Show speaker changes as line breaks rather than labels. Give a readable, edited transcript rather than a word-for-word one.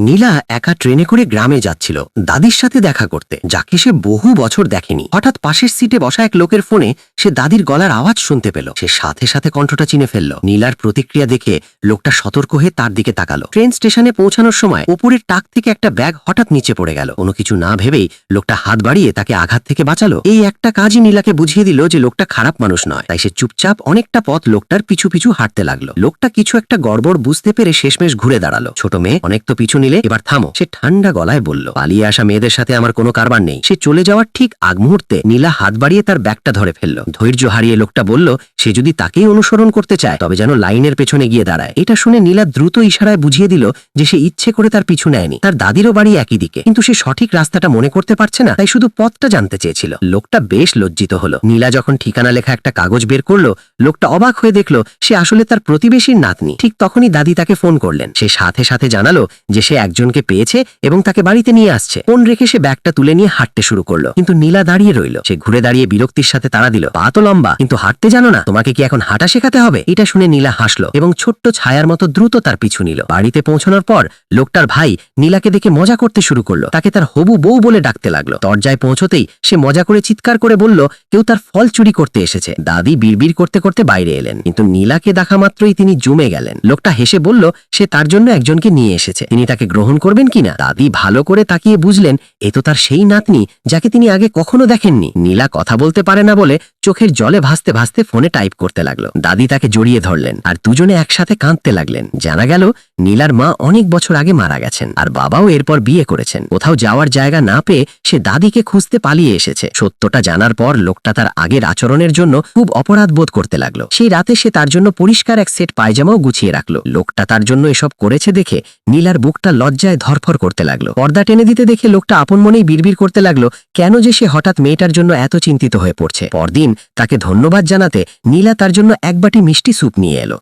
নীলা একা ট্রেনে করে গ্রামে যাচ্ছিল দাদির সাথে দেখা করতে, যাকে সে বহু বছর দেখেনি। হঠাৎ পাশের সিটে বসা এক লোকের ফোনে সে দাদির গলার আওয়াজ শুনতে পেল। সে সাথে সাথে কণ্ঠটা চিনে ফেলল। নীলার প্রতিক্রিয়া দেখে লোকটা সতর্ক হয়ে তার দিকে তাকালো। ট্রেন স্টেশনে পৌঁছানোর সময় ওপরের টাক থেকে একটা ব্যাগ হঠাৎ নিচে পড়ে গেল। কোনো কিছু না ভেবেই লোকটা হাত বাড়িয়ে তাকে আঘাত থেকে বাঁচালো। এই একটা কাজই নীলাকে বুঝিয়ে দিল যে লোকটা খারাপ মানুষ নয়। তাই সে চুপচাপ অনেকটা পথ লোকটার পিছু পিছু হাঁটতে লাগলো। লোকটা কিছু একটা গড়বড় বুঝতে পেরে শেষমেশ ঘুরে দাঁড়ালো। ছোট মেয়ে, অনেক তো পিছু নিলে, এবার থামো। সে ঠান্ডা গলায় বলল, পালিয়ে আসা মেয়েদের সাথে আমার কোনো কারবার নেই। সে চলে যাওয়ার ঠিক আগ মুহূর্তে নীলা হাত বাড়িয়ে তার ব্যাগটা ধরে ফেলল। ধৈর্য হারিয়ে লোকটা বলল, সে যদি তাকেই অনুসরণ করতে চায় তবে যেন লাইনের পেছনে গিয়ে দাঁড়ায়। এটা শুনে নীলা দ্রুত ইশারায় বুঝিয়ে দিল যে সে ইচ্ছে করে তার পিছু নেয়নি। তার দাদিরও বাড়ি একই দিকে, কিন্তু সে সঠিক রাস্তাটা মনে করতে পারছে না, তাই শুধু পথটা জানতে চেয়েছিল। লোকটা বেশ লজ্জিত হলো। নীলা যখন ঠিকানা লেখা একটা কাগজ বের করলো, লোকটা অবাক হয়ে দেখলো সে আসলে তার প্রতিবেশীর নাতনি। ঠিক তখনই দাদি তাকে ফোন করলেন। সে সাথে সাথে জানালো যে সে একজনকে পেয়েছে এবং তাকে বাড়িতে নিয়ে আসছে। ফোন রেখে সে ব্যাগটা তুলে নিয়ে হাঁটতে শুরু করলো, কিন্তু নীলা দাঁড়িয়ে রইল। সে ঘুরে দাঁড়িয়ে বিরক্তির সাথে তাড়া দিল, পা তো লম্বা কিন্তু হাঁটতে জানো না, তোমাকে কি এখন হাঁটা শেখাতে হবে? এটা শুনে নীলা হাসলো এবং ছোট্ট ছায়ার মতো দ্রুত তার পিছু নিল। বাড়িতে পৌঁছানোর পর লোকটার ভাই নীলাকে দেখে মজা করতে শুরু করলো। তাকে তার হবু বউ বলে ডাকতে লাগলো। দরজায় পৌঁছতেই সে মজা করে চিৎকার করে বলল, কেউ তার ফল চুরি করতে এসেছে। দাদি বিড়বিড় করতে করতে বাইরে এলেন, কিন্তু নীলাকে দেখা মাত্রই তিনি জমে গেলেন। লোকটা হেসে বলল সে তার জন্য একজনকে নিয়ে এসেছে, তিনি তাকে গ্রহণ করবেন কিনা। দাদি ভালো করে তাকিয়ে বুঝলেন এ তো তার সেই নাতনি যাকে তিনি আগে কখনো দেখেননি। নীলা কথা বলতে পারে না বলে চোখের জলে ভাসতে ভাসতে ফোনে টাইপ করতে লাগলো। দাদি তাকে জড়িয়ে ধরলেন আর দুজনে একসাথে কাঁদতে লাগলেন। জানা গেল নীলার মা অনেক বছর আগে মারা গেছেন আর বাবাও এরপর বিয়ে করেছেন। কোথাও যাওয়ার জায়গা না পেয়ে সে দাদিকে খুঁজতে পালিয়ে এসেছে। সত্যটা জানার পর লোকটা তার আগের আচরণের জন্য খুব অপরাধ বোধ করতে লাগলো। সেই রাতে সে তার জন্য পরিষ্কার এক সেট পায়জামাও গুছিয়ে রাখলো। লোকটা তার জন্য এসব করেছে দেখে নীলার বুকটা লজ্জায় ধরফর করতে লাগলো। পর্দা টেনে দিতে দেখে লোকটা আপন মনেই বিড়বিড় করতে লাগলো কেন যে সে হঠাৎ মেয়েটার জন্য এত চিন্তিত হয়ে পড়ছে। পরদিন তাকে ধন্যবাদ জানাতে নীলা তার জন্য এক বাটি মিষ্টি স্যুপ নিয়ে এলো।